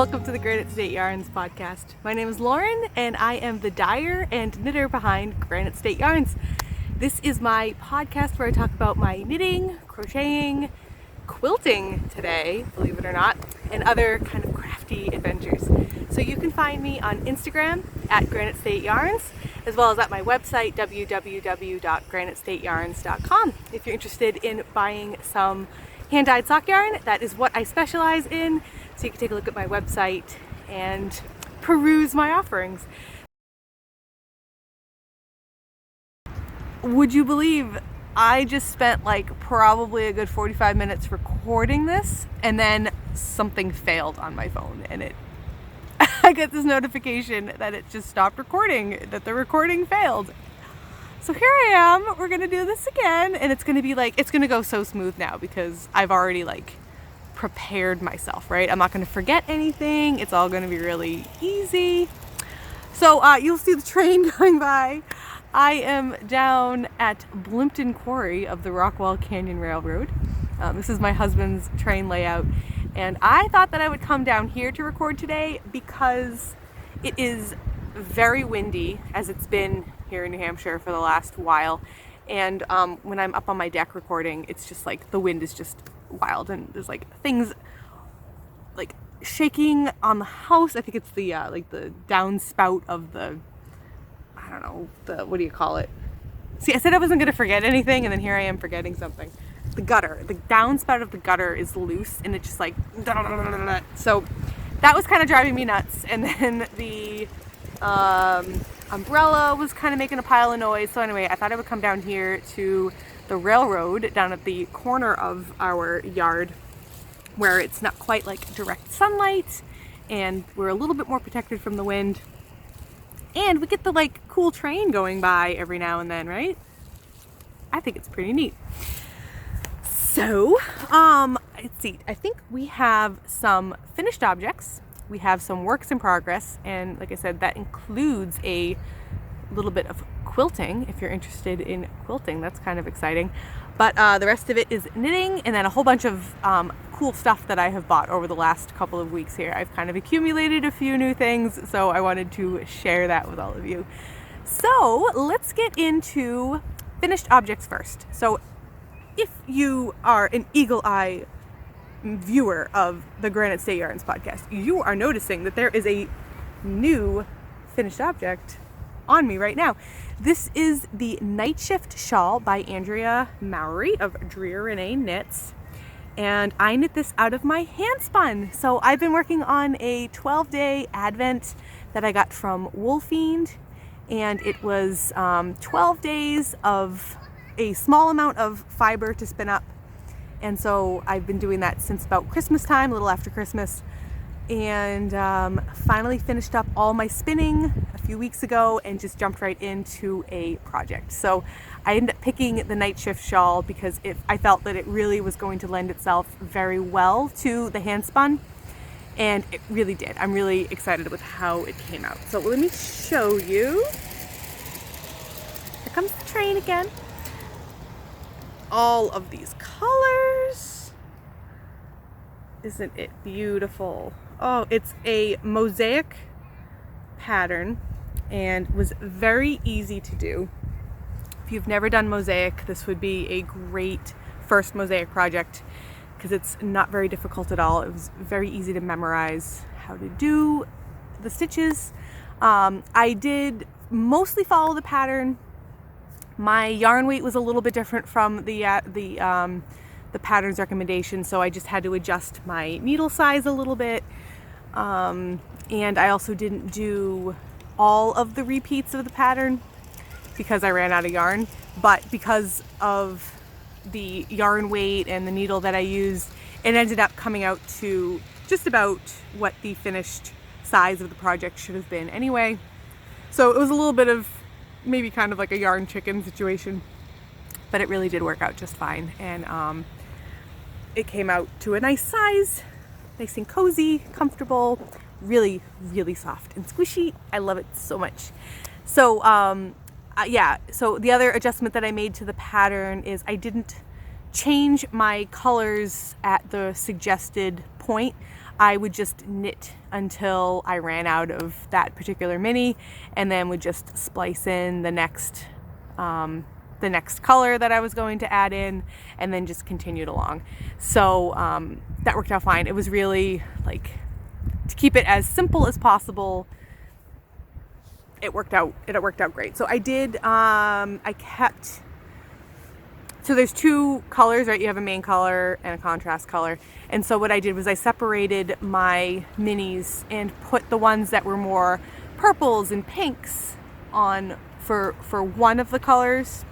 Welcome to the Granite State Yarns podcast. My name is Lauren and I am the dyer and knitter behind Granite State Yarns. This is my podcast where I talk about my knitting, crocheting, quilting today, believe it or not, and other kind of crafty adventures. So you can find me on Instagram at Granite State Yarns, as well as at my website www.granitestateyarns.com. If you're interested in buying some hand-dyed sock yarn, that is what I specialize in. So you can take a look at my website and peruse my offerings. Would you believe I just spent like probably a good 45 minutes recording this and then something failed on my phone and I get this notification that it just stopped recording, that the recording failed. So here I am, we're gonna do this again, and it's gonna go so smooth now because I've already prepared myself, right? I'm not gonna forget anything. It's all gonna be really easy. So you'll see the train going by. I am down at Blimpton Quarry of the Rockwall Canyon Railroad. This is my husband's train layout, and I thought that I would come down here to record today because it is very windy, as it's been here in New Hampshire for the last while. And when I'm up on my deck recording, it's just the wind is just wild, and there's things shaking on the house. I think it's the the downspout of the, I don't know, what do you call it? See, I said I wasn't gonna forget anything, and then here I am forgetting something. The downspout of the gutter is loose, and it's just so that was kind of driving me nuts. And then the umbrella was kind of making a pile of noise. So anyway, I thought I would come down here to the railroad down at the corner of our yard, where it's not quite direct sunlight and we're a little bit more protected from the wind, and we get the cool train going by every now and then, right? I think it's pretty neat. So let's see, I think we have some finished objects, we have some works in progress, and like I said, that includes a little bit of quilting. If you're interested in quilting, that's kind of exciting. But the rest of it is knitting, and then a whole bunch of cool stuff that I have bought over the last couple of weeks here. I've kind of accumulated a few new things, so I wanted to share that with all of you. So let's get into finished objects first. So if you are an eagle-eye viewer of the Granite State Yarns podcast, you are noticing that there is a new finished object on me right now. This is the Night Shift shawl by Andrea Mowry of Brioche Knits, and I knit this out of my hand spun. So I've been working on a 12-day advent that I got from Woolfiend, and it was 12 days of a small amount of fiber to spin up. And so I've been doing that since about Christmas time, a little after Christmas, and finally finished up all my spinning a few weeks ago and just jumped right into a project. So I ended up picking the Night Shift shawl because I felt that it really was going to lend itself very well to the hand spun, and it really did. I'm really excited with how it came out. So let me show you. Here comes the train again. All of these colors. Isn't it beautiful? Oh, it's a mosaic pattern and was very easy to do. If you've never done mosaic, this would be a great first mosaic project because it's not very difficult at all. It was very easy to memorize how to do the stitches. I did mostly follow the pattern. My yarn weight was a little bit different from the pattern's recommendation, so I just had to adjust my needle size a little bit. And I also didn't do all of the repeats of the pattern because I ran out of yarn, but because of the yarn weight and the needle that I used, it ended up coming out to just about what the finished size of the project should have been anyway. So it was a little bit of maybe kind of like a yarn chicken situation, but it really did work out just fine. And it came out to a nice size, nice and cozy, comfortable, really, really soft and squishy. I love it so much. So yeah, so the other adjustment that I made to the pattern is I didn't change my colors at the suggested point. I would just knit until I ran out of that particular mini, and then would just splice in the next color that I was going to add in, and then just continued along. So that worked out fine. It was really like, to keep it as simple as possible, it worked out great. So I did, I kept, so there's two colors, right? You have a main color and a contrast color. And so what I did was I separated my minis and put the ones that were more purples and pinks on for one of the colors.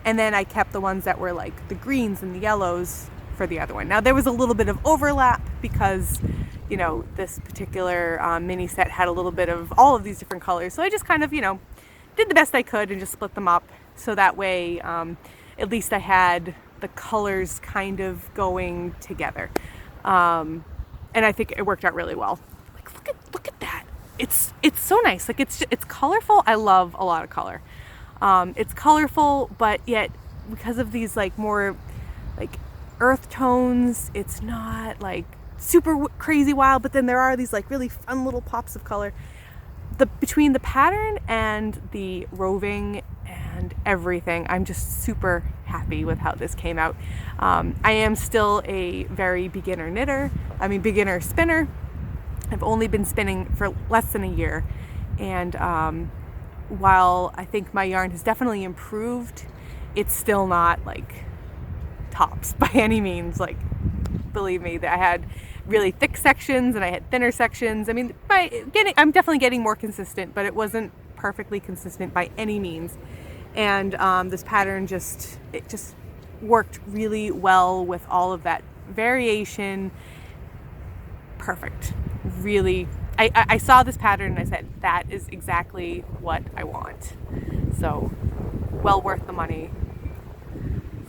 And then I kept the ones that were like the greens and the yellows for the other one. Now there was a little bit of overlap because, you know, this particular mini set had a little bit of all of these different colors. So I just kind of, you know, did the best I could and just split them up. So that way, at least I had the colors kind of going together. And I think it worked out really well. Like, look at that. It's so nice. Like it's colorful. I love a lot of color. It's colorful, but yet because of these like more like earth tones, it's not like super crazy wild, but then there are these like really fun little pops of color. Between the pattern and the roving and everything, I'm just super happy with how this came out. I am still a very beginner spinner. I've only been spinning for less than a year, and while I think my yarn has definitely improved, it's still not like tops by any means. Like, believe me, that I had really thick sections and I had thinner sections. I mean, I'm definitely getting more consistent, but it wasn't perfectly consistent by any means. And this pattern just worked really well with all of that variation. Perfect. Really, I saw this pattern and I said, that is exactly what I want. So, well worth the money.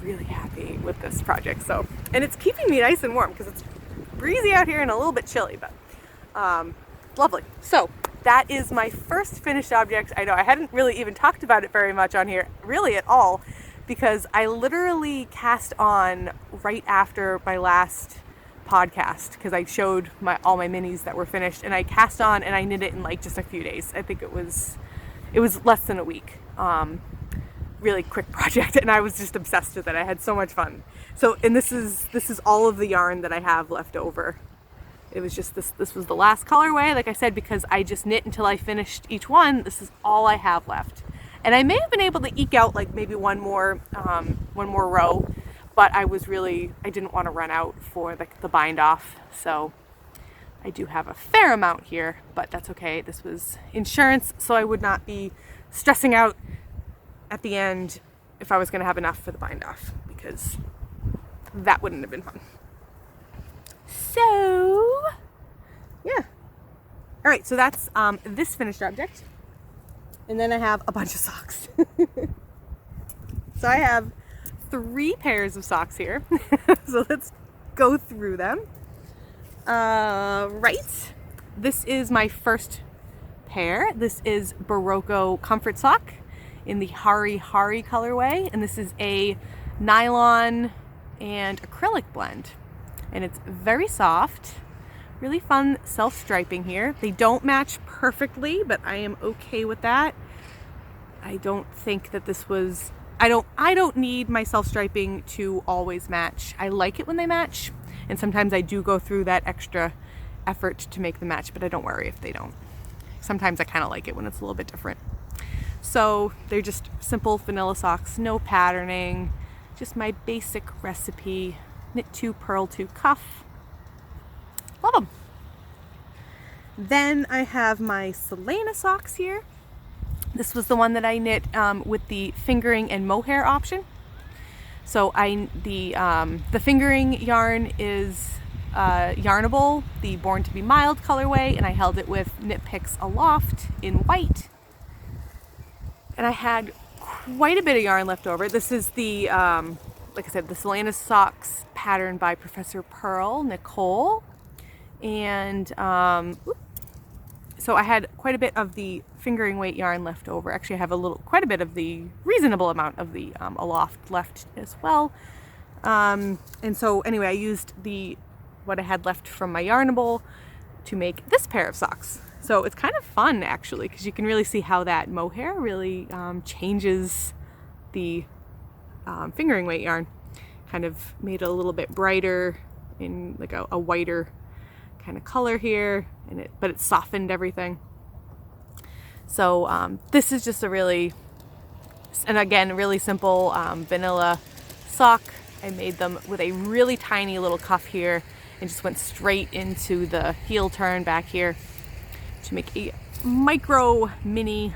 Really happy with this project. So, and it's keeping me nice and warm because it's breezy out here and a little bit chilly, but lovely. So that is my first finished object. I know I hadn't really even talked about it very much on here, really at all, because I literally cast on right after my last podcast, because I showed all my minis that were finished, and I cast on and I knit it in like just a few days. I think it was less than a week. Really quick project, and I was just obsessed with it. I had so much fun. So, and this is all of the yarn that I have left over. It was just this was the last colorway, like I said, because I just knit until I finished each one. This is all I have left, and I may have been able to eke out like maybe one more row, but I didn't want to run out for the bind off. So I do have a fair amount here, but that's okay. This was insurance, so I would not be stressing out at the end if I was going to have enough for the bind off, because that wouldn't have been fun. So yeah, all right, so that's this finished object, and then I have a bunch of socks. So I have 3 pairs of socks here. So let's go through them. Right, this is my first pair. This is Barocco Comfort Sock in the Hari Hari colorway, and this is a nylon and acrylic blend, and it's very soft, really fun self-striping here. They don't match perfectly, but I am okay with that. I don't think that this was, I don't need my self-striping to always match. I like it when they match, and sometimes I do go through that extra effort to make them match, but I don't worry if they don't. Sometimes I kind of like it when it's a little bit different. So they're just simple vanilla socks, no patterning, just my basic recipe, knit 2, purl 2, cuff. Love them. Then I have my Selena socks here. This was the one that I knit with the fingering and mohair option. So the fingering yarn is Yarnable, the Born to be Mild colorway, and I held it with Knit Picks Aloft in white. And I had quite a bit of yarn left over. This is the, like I said, the Selena socks pattern by Professor Pearl, Nicole. And so I had quite a bit of the fingering weight yarn left over. Actually, I have quite a bit of the reasonable amount of the Aloft left as well. And so anyway, I used what I had left from my Yarnable to make this pair of socks. So it's kind of fun actually, because you can really see how that mohair really changes the fingering weight yarn. Kind of made it a little bit brighter in like a whiter kind of color here, but it softened everything. So this is just a really, and again, really simple vanilla sock. I made them with a really tiny little cuff here and just went straight into the heel turn back here to make a micro mini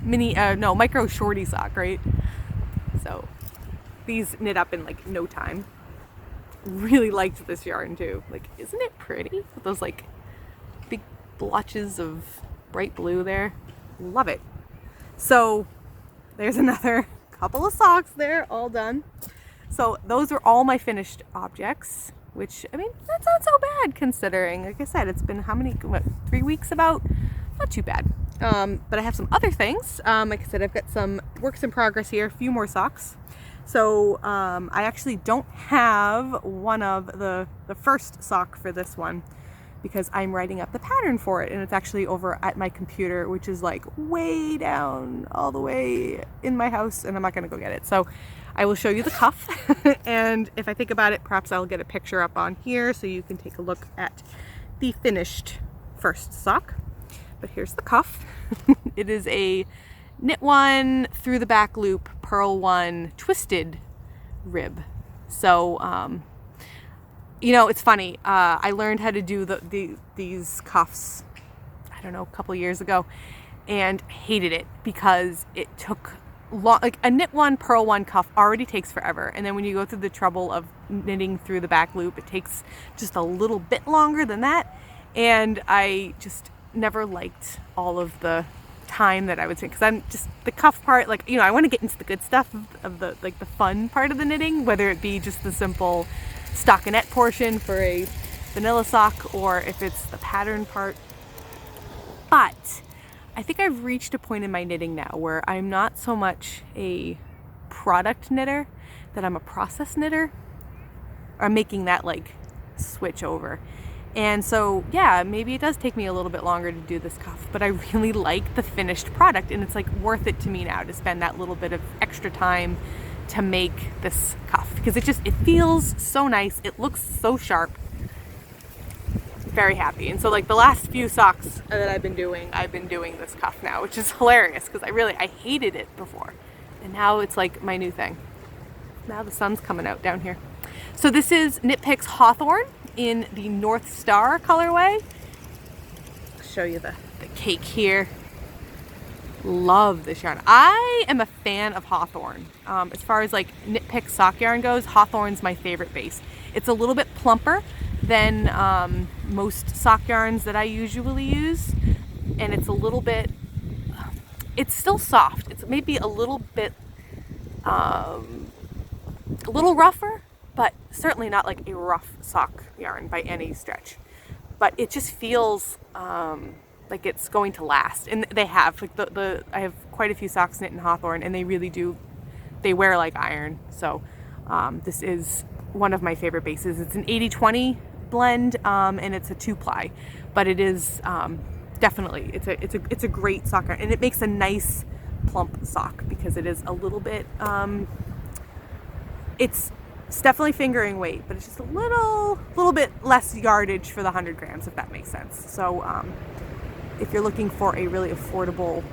micro shorty sock, right? So these knit up in like no time. Really liked this yarn too. Like, isn't it pretty with those like big blotches of bright blue there? Love it. So there's another couple of socks there, all done. So those are all my finished objects, which, I mean, that's not so bad considering, like I said, it's been how many, what, 3 weeks about? Not too bad. But I have some other things. Like I said, I've got some works in progress here, a few more socks. So I actually don't have one of the first sock for this one because I'm writing up the pattern for it, and it's actually over at my computer, which is like way down all the way in my house, and I'm not gonna go get it. So I will show you the cuff and if I think about it, perhaps I'll get a picture up on here so you can take a look at the finished first sock. But here's the cuff. It is a knit one through the back loop, purl one twisted rib. So you know, it's funny, I learned how to do these cuffs, I don't know, a couple years ago, and hated it because it took long. Like a knit one purl one cuff already takes forever, and then when you go through the trouble of knitting through the back loop, it takes just a little bit longer than that, and I just never liked all of the time that I would say, because I'm just the cuff part, like, you know, I want to get into the good stuff of the like the fun part of the knitting, whether it be just the simple stockinette portion for a vanilla sock or if it's the pattern part. But I think I've reached a point in my knitting now where I'm not so much a product knitter, that I'm a process knitter. I'm making that like switch over. And so, yeah, maybe it does take me a little bit longer to do this cuff, but I really like the finished product, and it's like worth it to me now to spend that little bit of extra time to make this cuff, because it feels so nice. It looks so sharp. Very happy. And so like the last few socks that I've been doing this cuff now, which is hilarious because I hated it before, and now it's like my new thing. Now the sun's coming out down here. So this is Knit Picks Hawthorn in the North Star colorway. I'll show you the cake here. Love this yarn. I am a fan of Hawthorn. As far as like Knit Pick sock yarn goes, Hawthorn's my favorite base. It's a little bit plumper than most sock yarns that I usually use, and it's a little bit, it's still soft. It's maybe a little bit, a little rougher, but certainly not like a rough sock yarn by any stretch. But it just feels like it's going to last, and they have like I have quite a few socks knit in Hawthorn, and they really do. They wear like iron. So this is one of my favorite bases. It's an 80-20 blend, and it's a 2-ply, but it is definitely it's a great sock yarn, and it makes a nice plump sock because it is a little bit. It's definitely fingering weight, but it's just a little bit less yardage for the 100 grams, if that makes sense. So if you're looking for a really affordable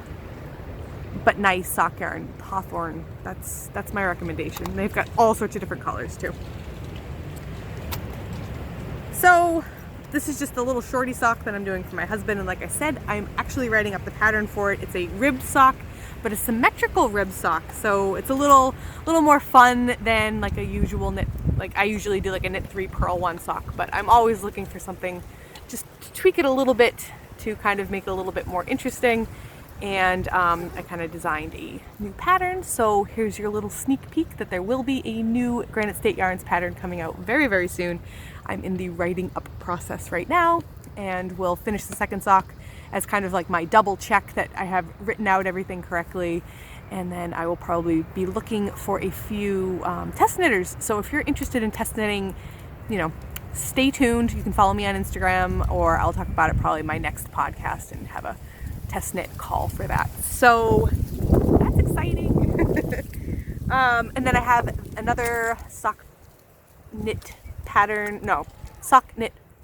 but nice sock yarn, Hawthorn, that's my recommendation. They've got all sorts of different colors too. So this is just a little shorty sock that I'm doing for my husband, and like I said, I'm actually writing up the pattern for it. It's a ribbed sock, but a symmetrical rib sock, so it's a little more fun than like a usual knit. Like I usually do like a knit 3 purl 1 sock, but I'm always looking for something just to tweak it a little bit to kind of make it a little bit more interesting. And I kind of designed a new pattern, so here's your little sneak peek that there will be a new Granite State Yarns pattern coming out very, very soon. I'm in the writing up process right now, and we'll finish the second sock as kind of like my double check that I have written out everything correctly, and then I will probably be looking for a few test knitters. So if you're interested in test knitting, you know, stay tuned. You can follow me on Instagram, or I'll talk about it probably in my next podcast and have a test knit call for that. So that's exciting. And then I have another sock knit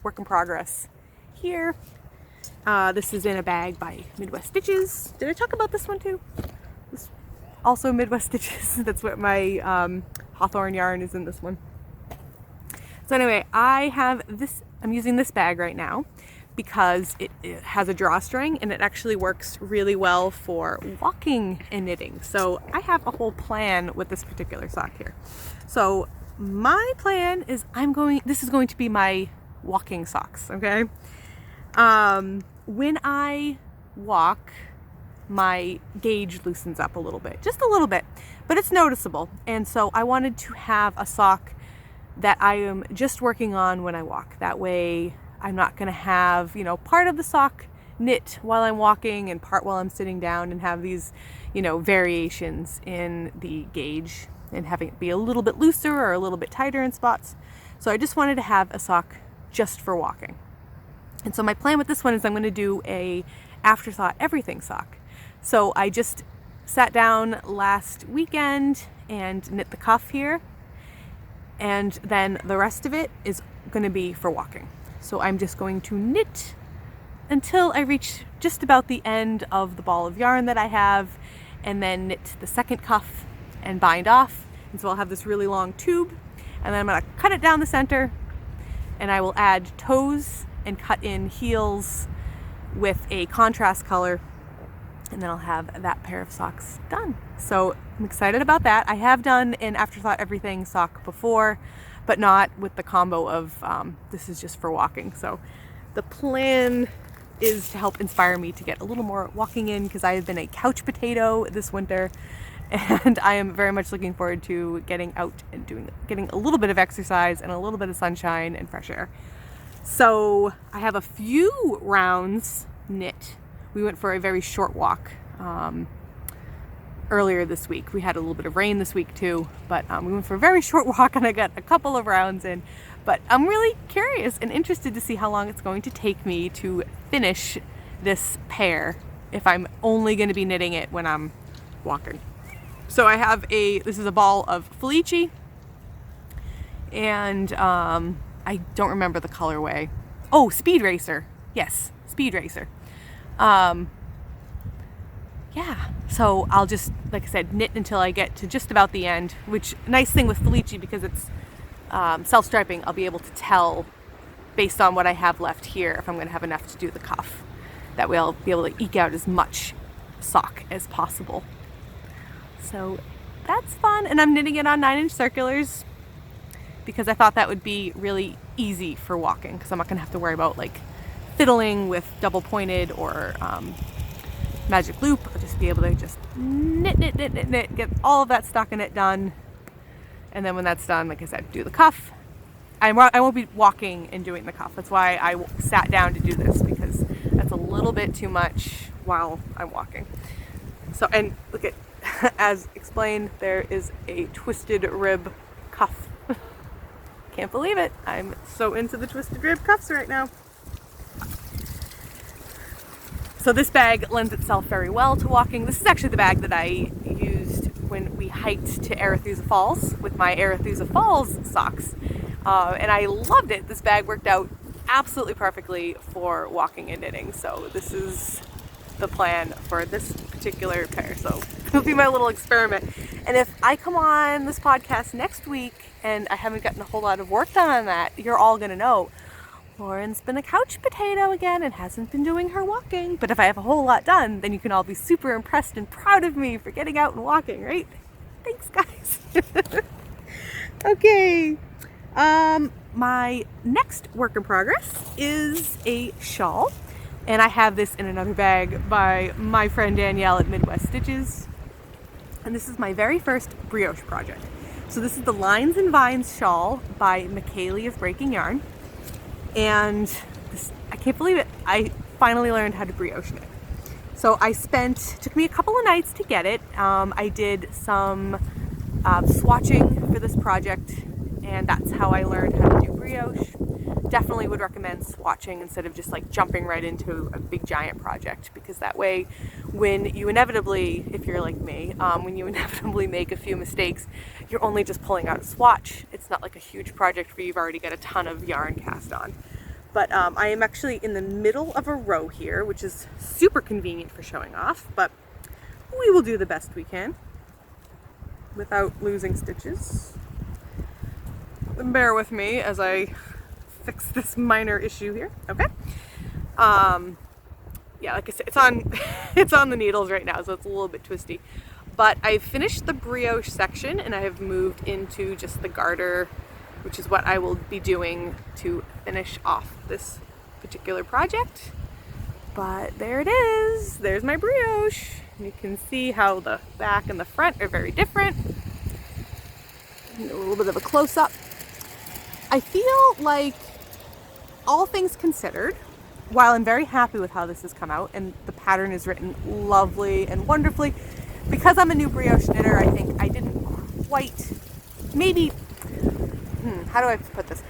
work in progress here. This is in a bag by Midwest Stitches. Did I talk about this one too? This also Midwest Stitches. That's what my Hawthorne yarn is in this one. So anyway, I'm using this bag right now because it has a drawstring and it actually works really well for walking and knitting. So I have a whole plan with this particular sock here. So my plan is this is going to be my walking socks, okay? When I walk, my gauge loosens up a little bit, just a little bit, but it's noticeable. And so I wanted to have a sock that I am just working on when I walk. That way I'm not going to have, part of the sock knit while I'm walking and part while I'm sitting down, and have these, variations in the gauge and having it be a little bit looser or a little bit tighter in spots. So I just wanted to have a sock just for walking. And so my plan with this one is I'm going to do a afterthought everything sock. So I just sat down last weekend and knit the cuff here, and then the rest of it is going to be for walking. So I'm just going to knit until I reach just about the end of the ball of yarn that I have, and then knit the second cuff and bind off. And so I'll have this really long tube, and then I'm going to cut it down the center, and I will add toes and cut in heels with a contrast color, and then I'll have that pair of socks done. So I'm excited about that. I have done an afterthought everything sock before, but not with the combo of this is just for walking. So the plan is to help inspire me to get a little more walking in, because I have been a couch potato this winter, and I am very much looking forward to getting out and getting a little bit of exercise and a little bit of sunshine and fresh air. So I have a few rounds knit. We went for a very short walk earlier this week. We had a little bit of rain this week too, but we went for a very short walk and I got a couple of rounds in. But I'm really curious and interested to see how long it's going to take me to finish this pair if I'm only going to be knitting it when I'm walking. So I have this is a ball of Felice, and I don't remember the colorway. Oh, Speed Racer. Yes, Speed Racer. Yeah, so I'll just, like I said, knit until I get to just about the end, which, nice thing with Felice, because it's self-striping, I'll be able to tell based on what I have left here if I'm going to have enough to do the cuff. That way I'll be able to eke out as much sock as possible. So that's fun, and I'm knitting it on 9-inch circulars because I thought that would be really easy for walking, because I'm not going to have to worry about like fiddling with double pointed or magic loop. I'll just be able to just knit, get all of that stockinette done, and then when that's done, like I said, do the cuff. I won't be walking and doing the cuff. That's why I sat down to do this, because that's a little bit too much while I'm walking. So, and look at, as explained, there is a twisted rib cuff. Can't believe it. I'm so into the twisted rib cuffs right now. So this bag lends itself very well to walking. This is actually the bag that I used when we hiked to Arethusa Falls with my Arethusa Falls socks. And I loved it. This bag worked out absolutely perfectly for walking and knitting. So this is the plan for this particular pair. So it'll be my little experiment. And if I come on this podcast next week and I haven't gotten a whole lot of work done on that, you're all going to know Lauren's been a couch potato again and hasn't been doing her walking. But if I have a whole lot done, then you can all be super impressed and proud of me for getting out and walking, right? Thanks, guys. Okay. My next work in progress is a shawl, and I have this in another bag by my friend Danielle at Midwest Stitches, and this is my very first brioche project. So this is the Lines and Vines shawl by McKaylee of Breaking Yarn, and this, I can't believe it, I finally learned how to brioche knit. So took me a couple of nights to get it. I did some swatching for this project, and that's how I learned how to do brioche. Definitely would recommend swatching instead of just like jumping right into a big giant project, because that way when you inevitably, if you're like me, when you inevitably make a few mistakes, you're only just pulling out a swatch. It's not like a huge project where you've already got a ton of yarn cast on. But I am actually in the middle of a row here, which is super convenient for showing off, but we will do the best we can without losing stitches. Bear with me as I fix this minor issue here. Okay. Yeah, like I said, it's on the needles right now, so it's a little bit twisty. But I've finished the brioche section and I have moved into just the garter, which is what I will be doing to finish off this particular project. But there it is. There's my brioche. You can see how the back and the front are very different. A little bit of a close-up. I feel like, all things considered, while I'm very happy with how this has come out and the pattern is written lovely and wonderfully, because I'm a new brioche knitter, I think I didn't quite, maybe, how do I put this?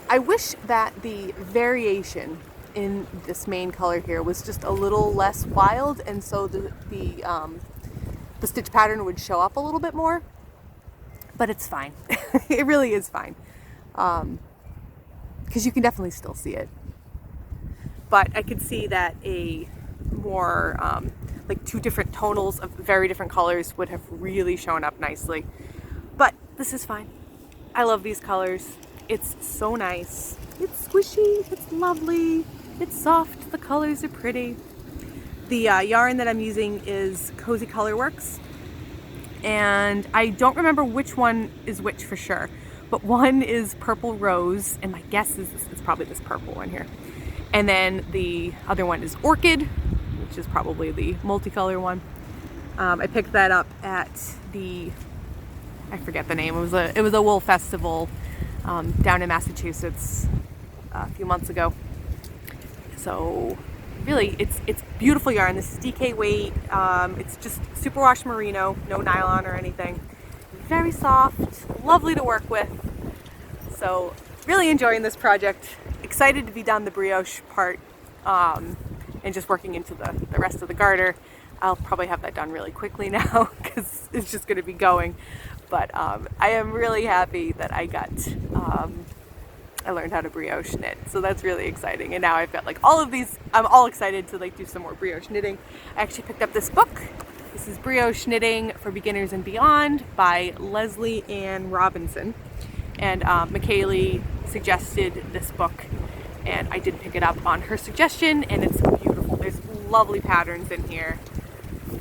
I wish that the variation in this main color here was just a little less wild, and so the stitch pattern would show up a little bit more, but it's fine. It really is fine. Because you can definitely still see it. But I could see that a more, like two different tonals of very different colors would have really shown up nicely. But this is fine. I love these colors. It's so nice. It's squishy, it's lovely, it's soft, the colors are pretty. The yarn that I'm using is Cozy Colorworks. And I don't remember which one is which for sure. But one is Purple Rose, and my guess is it's probably this purple one here. And then the other one is Orchid, which is probably the multicolor one. I picked that up at the, I forget the name. It was a wool festival down in Massachusetts a few months ago. So really, it's beautiful yarn. This is DK weight. It's just superwash merino, no nylon or anything. Very soft, lovely to work with. So really enjoying this project. Excited to be done the brioche part and just working into the rest of the garter. I'll probably have that done really quickly now because it's just going to be going. But I am really happy that I learned how to brioche knit. So that's really exciting. And now I've got like all of these, I'm all excited to like do some more brioche knitting. I actually picked up this book. This is Brioche Knitting for Beginners and Beyond by Leslie Ann Robinson. And McKaylee suggested this book, and I did pick it up on her suggestion, and it's beautiful. There's lovely patterns in here,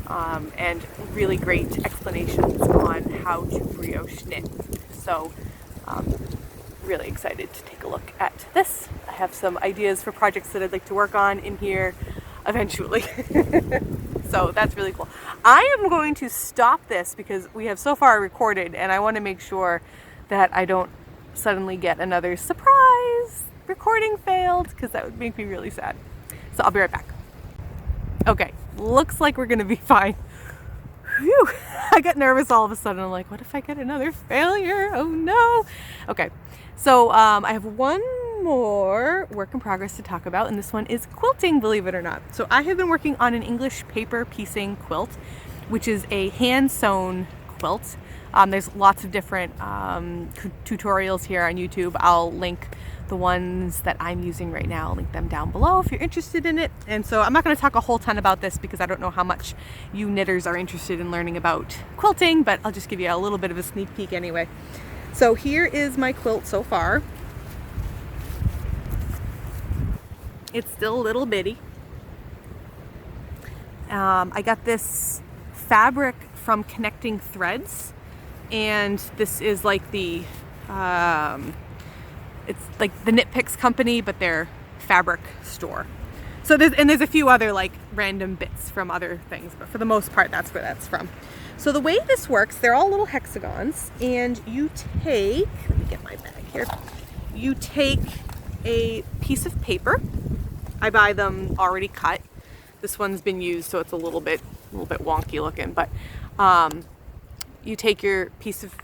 and really great explanations on how to brioche knit. So really excited to take a look at this. I have some ideas for projects that I'd like to work on in here eventually. So that's really cool. I am going to stop this because we have so far recorded, and I want to make sure that I don't suddenly get another surprise recording failed, because that would make me really sad. So I'll be right back. Okay, looks like we're gonna be fine. Whew. I got nervous all of a sudden. I'm like, what if I get another failure? Oh no. Okay, so I have one more work in progress to talk about, and this one is quilting, believe it or not. So I have been working on an English paper piecing quilt, which is a hand sewn quilt. There's lots of different tutorials here on YouTube. I'll link the ones that I'm using right now. I'll link them down below if you're interested in it. And so I'm not going to talk a whole ton about this because I don't know how much you knitters are interested in learning about quilting, but I'll just give you a little bit of a sneak peek anyway. So here is my quilt so far. It's still a little bitty. I got this fabric from Connecting Threads, and this is like the it's like the Knit Picks company, but their fabric store. So there's a few other like random bits from other things, but for the most part that's where that's from. So the way this works, they're all little hexagons, and you take, let me get my bag here, you take a piece of paper. I buy them already cut. This one's been used, so it's a little bit wonky looking, but you take your piece of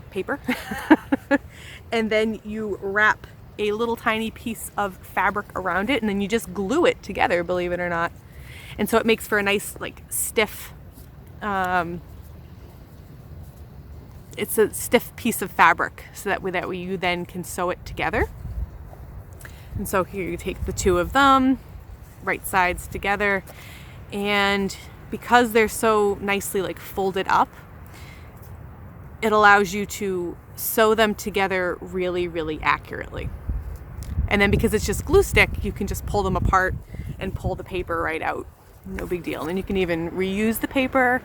paper. And then you wrap a little tiny piece of fabric around it, and then you just glue it together, believe it or not. And so it makes for a nice, like, stiff, it's a stiff piece of fabric, so that way you then can sew it together. And so here you take the two of them, right sides together, and because they're so nicely like folded up, it allows you to sew them together really, really accurately. And then because it's just glue stick, you can just pull them apart and pull the paper right out. No big deal. And then you can even reuse the paper.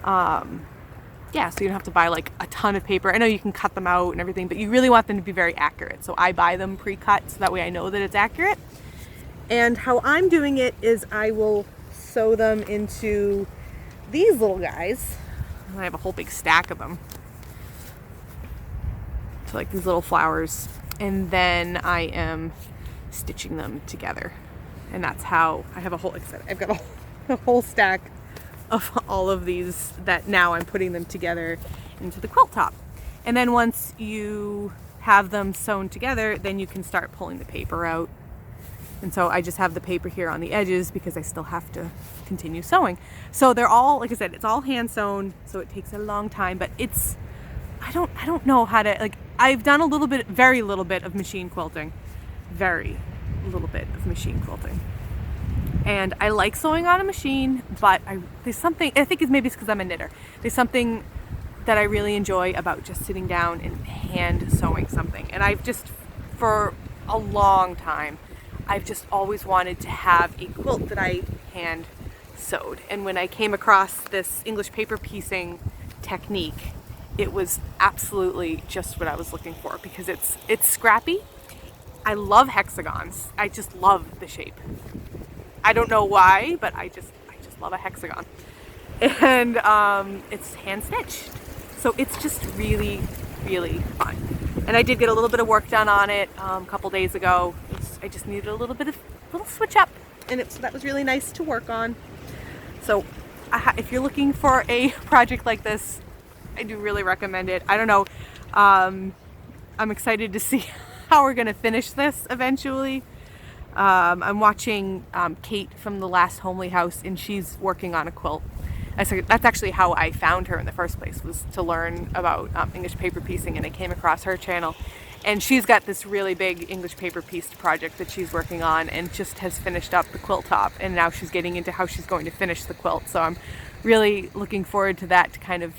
Yeah, so you don't have to buy like a ton of paper. I know you can cut them out and everything, but you really want them to be very accurate. So I buy them pre-cut so that way I know that it's accurate. And how I'm doing it is I will sew them into these little guys. And I have a whole big stack of them. So like these little flowers. And then I am stitching them together. And that's how I have a whole, like I said, I've got a whole stack of all of these that now I'm putting them together into the quilt top. And then once you have them sewn together, then you can start pulling the paper out. And so I just have the paper here on the edges because I still have to continue sewing. So they're all, like I said, it's all hand sewn, so it takes a long time, but it's, I don't know how to, like, I've done a little bit, very little bit of machine quilting. Very little bit of machine quilting. And I like sewing on a machine, but there's something, I think it's maybe it's because I'm a knitter. There's something that I really enjoy about just sitting down and hand sewing something. And I've just, for a long time, I've just always wanted to have a quilt that I hand sewed. And when I came across this English paper piecing technique, it was absolutely just what I was looking for, because it's scrappy. I love hexagons. I just love the shape. I don't know why, but I just love a hexagon. And it's hand stitched. So it's just really, really fun. And I did get a little bit of work done on it a couple days ago. I just needed a little switch up, and that was really nice to work on. So if you're looking for a project like this, I do really recommend it. I don't know, I'm excited to see how we're gonna finish this eventually. I'm watching Kate from the last Homely House, and she's working on a quilt. That's actually how I found her in the first place, was to learn about English paper piecing, and I came across her channel. And she's got this really big English paper pieced project that she's working on, and just has finished up the quilt top, and now she's getting into how she's going to finish the quilt. So I'm really looking forward to that, to kind of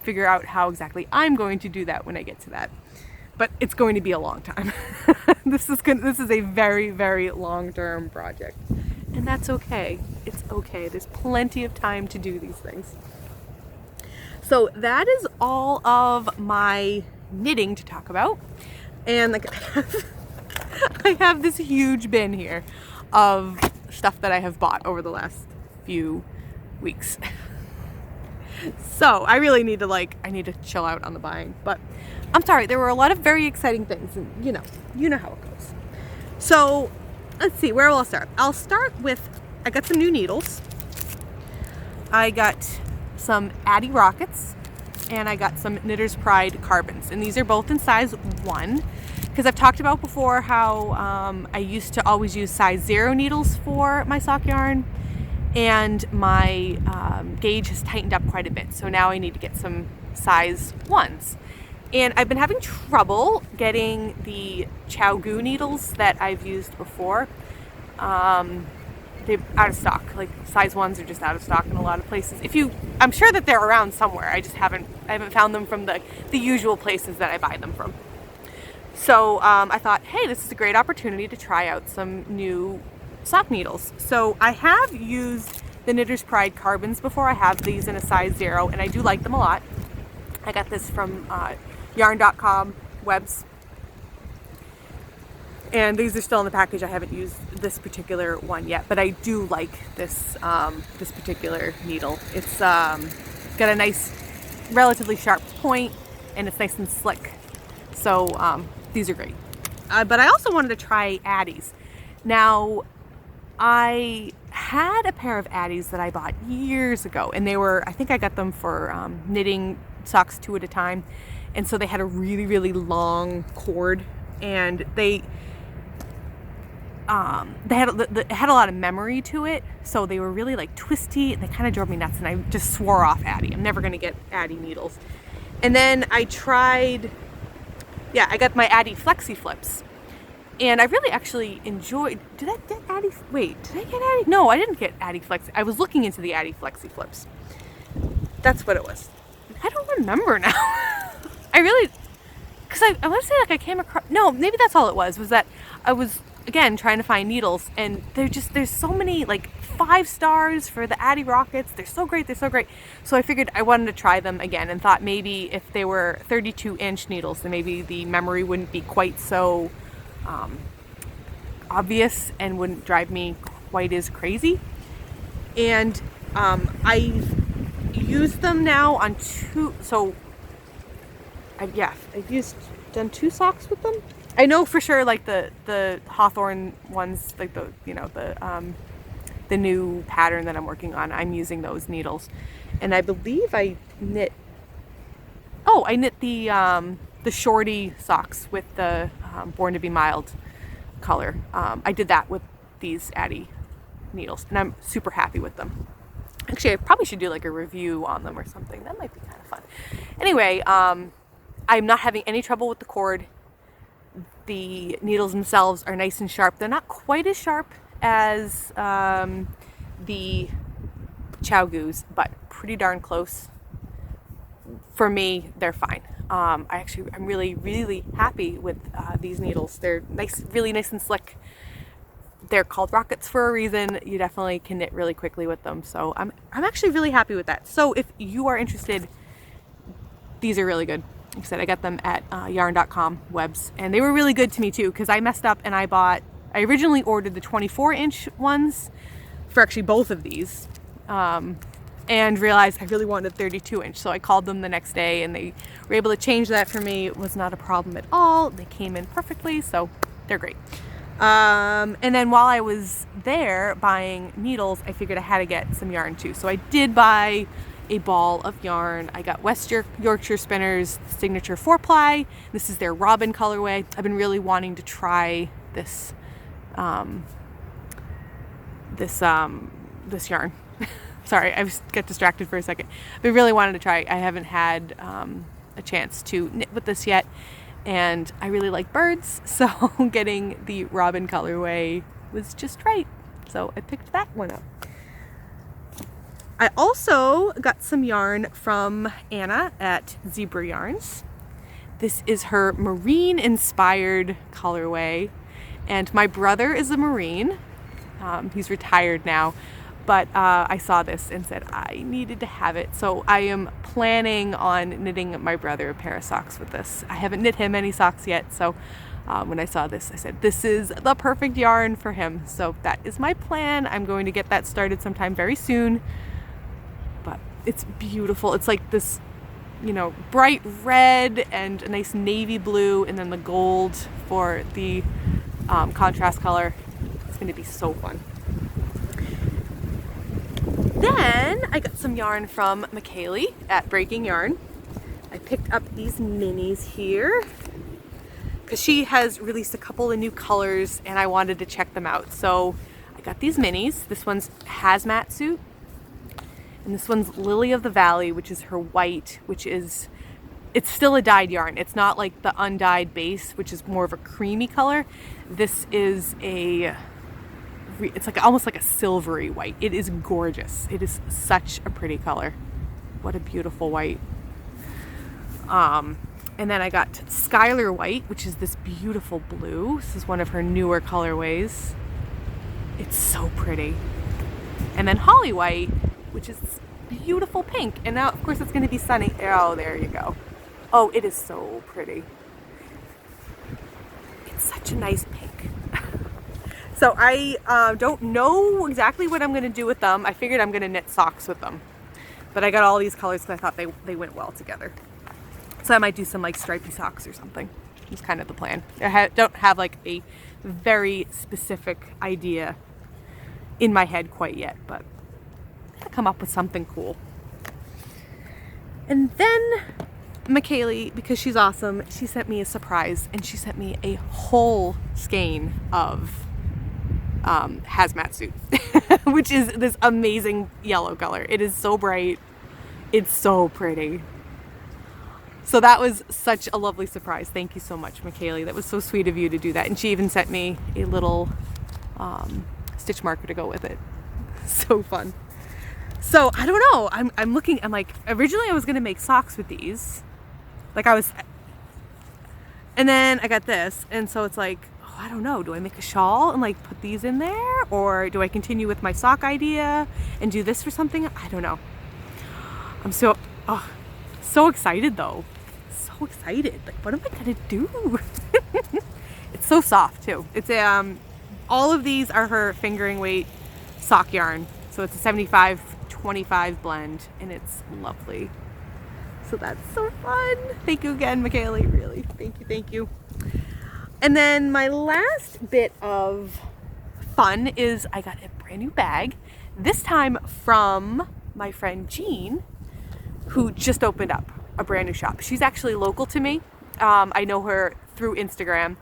figure out how exactly I'm going to do that when I get to that. But it's going to be a long time. This is a very, very long-term project. And that's okay. It's okay. There's plenty of time to do these things. So that is all of my knitting to talk about. And like, I have this huge bin here of stuff that I have bought over the last few weeks. So I really need to chill out on the buying, but I'm sorry, there were a lot of very exciting things, and you know how it goes. So let's see, where will I start? I'll start with, I got some new needles. I got some Addy Rockets, and I got some Knitter's Pride carbons, and these are both in size 1, because I've talked about before how I used to always use size 0 needles for my sock yarn, and my gauge has tightened up quite a bit, so now I need to get some size 1s. And I've been having trouble getting the Chow-Goo needles that I've used before. They're out of stock. Like, size 1s are just out of stock in a lot of places. I'm sure that they're around somewhere. I haven't found them from the usual places that I buy them from. So I thought, hey, this is a great opportunity to try out some new sock needles. So I have used the Knitter's Pride carbons before. I have these in a size 0, and I do like them a lot. I got this from yarn.com webs, and these are still in the package. I haven't used this particular one yet, but I do like this this particular needle. It's got a nice, relatively sharp point, and it's nice and slick. So these are great. But I also wanted to try Addies. Now, I had a pair of Addies that I bought years ago, and they were, I think I got them for knitting socks 2 at a time, and so they had a really, really long cord, and it had a lot of memory to it, so they were really like twisty, and they kind of drove me nuts, and I just swore off Addi. I'm never gonna get Addi needles. And then I got my Addi Flexi Flips, and I really actually enjoyed. Did I get Addi? Wait, did I get Addi? No, I didn't get Addi Flexi. I was looking into the Addi Flexi Flips. That's what it was. I don't remember now. I really, because I want to say like I came across. No, maybe that's all it was. Was that I was again trying to find needles, and there's so many like 5 stars for the Addi Rockets. They're so great. They're so great. So I figured I wanted to try them again, and thought maybe if they were 32-inch needles, then maybe the memory wouldn't be quite so obvious and wouldn't drive me quite as crazy. And I've used them now on 2. So I've done 2 socks with them. I know for sure, like the Hawthorne ones, like the new pattern that I'm working on, I'm using those needles. And I believe I knit the shorty socks with the Born to Be Mild color. I did that with these Addi needles, and I'm super happy with them. Actually, I probably should do like a review on them or something. That might be kind of fun. Anyway, I'm not having any trouble with the cord. The needles themselves are nice and sharp. They're not quite as sharp as the Chow-Goos, but pretty darn close. For me, they're fine. I'm really, really happy with these needles. They're nice, really nice and slick. They're called rockets for a reason. You definitely can knit really quickly with them. So I'm actually really happy with that. So if you are interested, these are really good. Like I said, I got them at yarn.com webs, and they were really good to me too, because I messed up and I originally ordered the 24-inch ones for actually both of these, and realized I really wanted 32-inch. So I called them the next day, and they were able to change that for me. It was not a problem at all. They came in perfectly, so they're great. And then while I was there buying needles, I figured I had to get some yarn too. So I did buy a ball of yarn. I got West Yorkshire Spinners Signature 4-ply. This is their Robin colorway. I've been really wanting to try this yarn. Sorry, I got distracted for a second. I really wanted to try. I haven't had a chance to knit with this yet, and I really like birds, so getting the Robin colorway was just right. So I picked that one up. I also got some yarn from Anna at Zebra Yarns. This is her marine inspired colorway, and my brother is a Marine. He's retired now, but I saw this and said I needed to have it. So I am planning on knitting my brother a pair of socks with this. I haven't knit him any socks yet, so when I saw this, I said this is the perfect yarn for him. So that is my plan. I'm going to get that started sometime very soon. But it's beautiful. It's like this, bright red and a nice navy blue, and then the gold for the contrast color. It's going to be so fun. Then I got some yarn from McKaylee at Breaking Yarn. I picked up these minis here because she has released a couple of new colors, and I wanted to check them out. So I got these minis. This one's Hazmat Suit. And this one's Lily of the Valley, which is her white, it's still a dyed yarn. It's not like the undyed base, which is more of a creamy color. This is it's like almost like a silvery white. It is gorgeous. It is such a pretty color. What a beautiful white. And then I got Skylar White, which is this beautiful blue. This is one of her newer colorways. It's so pretty. And then Holly White, which is beautiful pink. And now, of course, it's going to be sunny. Oh, there you go. Oh, it is so pretty. It's such a nice pink. So I don't know exactly what I'm going to do with them. I figured I'm going to knit socks with them. But I got all these colors because I thought they went well together. So I might do some like stripy socks or something. It's kind of the plan. I don't have like a very specific idea in my head quite yet, but come up with something cool. And then McKaylee, because she's awesome, she sent me a surprise, and she sent me a whole skein of hazmat suit, which is this amazing yellow color. It is so bright. It's so pretty. So that was such a lovely surprise. Thank you so much, McKaylee. That was so sweet of you to do that. And she even sent me a little stitch marker to go with it. So fun. So I don't know. I'm looking. I'm like, originally I was gonna make socks with these, and then I got this, and so it's like, oh, I don't know. Do I make a shawl and like put these in there, or do I continue with my sock idea and do this for something? I don't know. I'm so excited though. So excited. Like, what am I gonna do? It's so soft too. It's all of these are her fingering weight sock yarn. So it's a 75-25 blend, and it's lovely. So that's so fun. Thank you again, McKaylee. Really, thank you. And then my last bit of fun is I got a brand new bag, this time from my friend Jean, who just opened up a brand new shop. She's actually local to me. I know her through Instagram,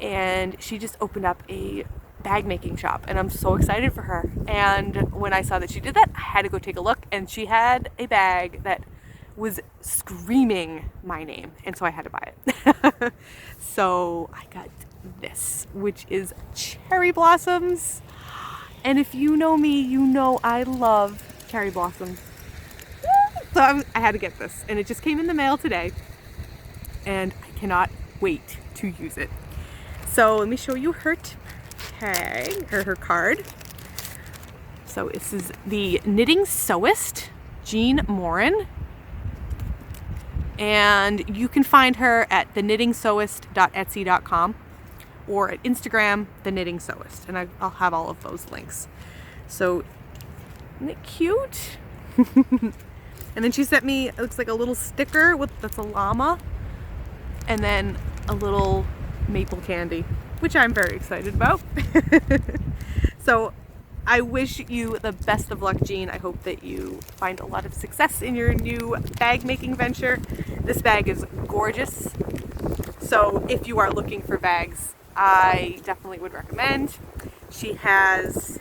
and she just opened up a bag making shop, and I'm so excited for her. And when I saw that she did that, I had to go take a look, and she had a bag that was screaming my name, and so I had to buy it. So I got this, which is cherry blossoms, and if you know me, you know I love cherry blossoms. So I had to get this, and it just came in the mail today, and I cannot wait to use it. So let me show you her tag, or her card. So this is the Knitting Sewist, Jean Morin, and you can find her at theknittingsewist.etsy.com or at Instagram, The Knitting Sewist, and I'll have all of those links. So isn't it cute? And then she sent me, it looks like a little sticker that's a llama, and then a little maple candy, which I'm very excited about. So I wish you the best of luck, Jean. I hope that you find a lot of success in your new bag making venture. This bag is gorgeous. So if you are looking for bags, I definitely would recommend. She has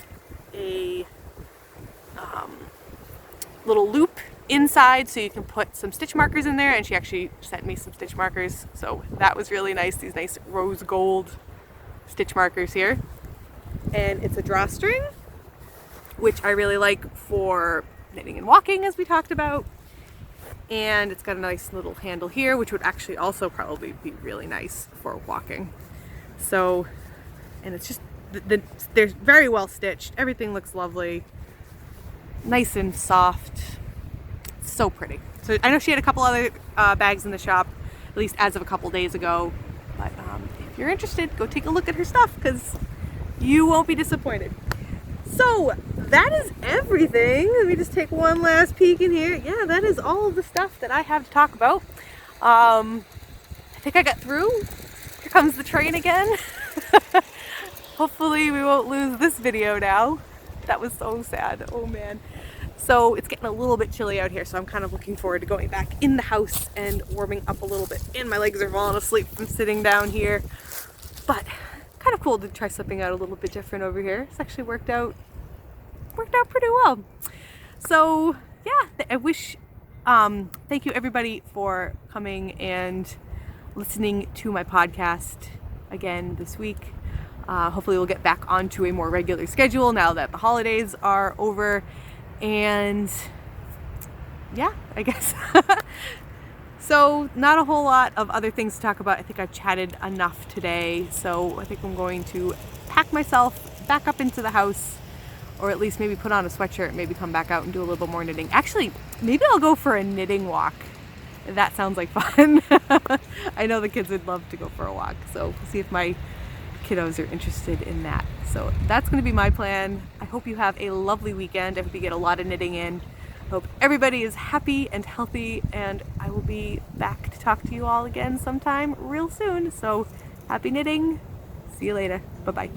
a little loop inside, so you can put some stitch markers in there, and she actually sent me some stitch markers, so that was really nice. These nice rose gold stitch markers here, and it's a drawstring, which I really like for knitting and walking, as we talked about, and it's got a nice little handle here, which would actually also probably be really nice for walking. So, and it's just they're very well stitched. Everything looks lovely, nice and soft. So pretty. So I know she had a couple other bags in the shop, at least as of a couple days ago, but if you're interested, go take a look at her stuff, because you won't be disappointed. So that is everything. Let me just take one last peek in here. Yeah, that is all of the stuff that I have to talk about. I think I got through. Here comes the train again. Hopefully we won't lose this video now. That was so sad. Oh man. So it's getting a little bit chilly out here, so I'm kind of looking forward to going back in the house and warming up a little bit. And my legs are falling asleep from sitting down here. But kind of cool to try something out a little bit different over here. It's actually worked out pretty well. So yeah, I wish, thank you everybody for coming and listening to my podcast again this week. Hopefully we'll get back onto a more regular schedule now that the holidays are over. And yeah, I guess. So not a whole lot of other things to talk about. I think I've chatted enough today. So I think I'm going to pack myself back up into the house, or at least maybe put on a sweatshirt, maybe come back out and do a little bit more knitting. Actually, maybe I'll go for a knitting walk. That sounds like fun. I know the kids would love to go for a walk. So we'll see if my kiddos are interested in that. So that's going to be my plan. I hope you have a lovely weekend. I hope you get a lot of knitting in. I hope everybody is happy and healthy, and I will be back to talk to you all again sometime real soon. So happy knitting. See you later. Bye-bye.